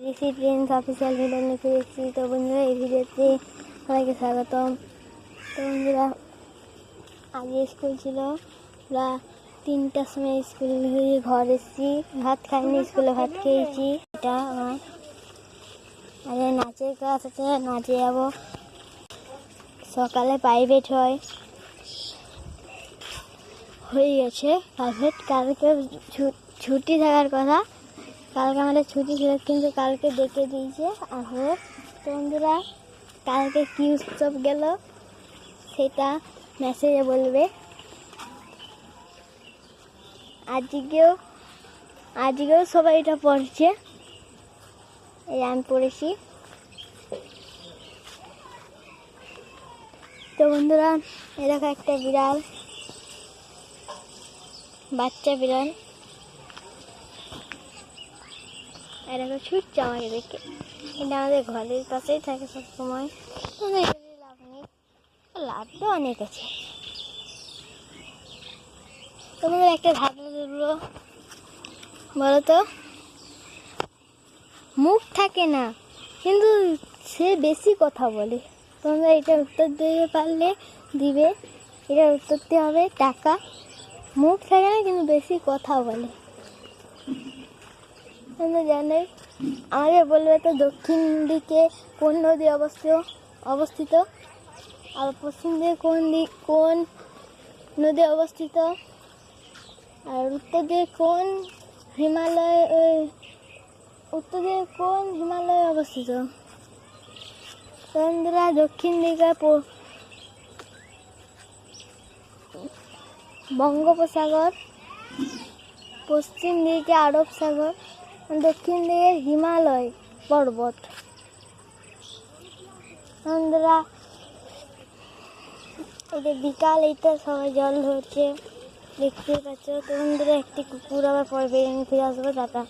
ঋষি Prince official video নিয়ে ফিরে এসেছি। তো বন্ধুরা, এই ভিডিওতে সবাইকে স্বাগতম। তো বন্ধুরা, আগে স্কুল ছিল, ওরা 3টার সময় স্কুল হয়ে ঘর এসেছি, ভাত খাইনি, স্কুলে ভাত খেয়েছি। এটা আমার আরে নাচের ক্লাস আছে, নাচে যাবো। সকালে প্রাইভেট হয়ে গেছে প্রাইভেট। কালকে ছুটি থাকার কথা, কালকে আমাদের ছুটি ছিল, কিন্তু কালকে ডেকে দিয়েছে আসলে। তো বন্ধুরা, কালকে কী উৎসব গেল সেটা মেসেজে বলবে। আজকেও সবাই এটা পড়ছে, এই আমি পড়েছি। তো বন্ধুরা, এরকম একটা বিড়াল, বাচ্চা বিড়াল এরকম ছুটছে আমাকে দেখে। এটা আমাদের ঘরের পাশেই থাকে সবসময়। লাভ নেই, লাভ তো অনেক আছে। তোমাদের একটা ধারণা ধরলো, বলো তো, মুখ থাকে না কিন্তু সে বেশি কথা বলে। তোমরা এটা উত্তর দিতে পারলে দিবে, এটা উত্তর দিতে হবে টাকা। মুখ থাকে না কিন্তু বেশি কথা বলে। তোমরা জানোই, আমাকে বলবে তো দক্ষিণ দিকে কোন নদী অবস্থিত, আর পশ্চিম দিকে কোন নদী অবস্থিত, আর উত্তর দিকে কোন হিমালয় অবস্থিত। বন্ধুরা, দক্ষিণ দিকে বঙ্গোপসাগর, পশ্চিম দিকে আরব সাগর, দক্ষিণ দিকে হিমালয় পর্বত। বন্ধুরা, এটা বিকাল, এটা সবাই জল ধরছে, দেখতে পাচ্ছ। তো বন্ধুরা, একটি কুকুর আবার পরে বেরিয়ে ফিরে আসবো। টাটা।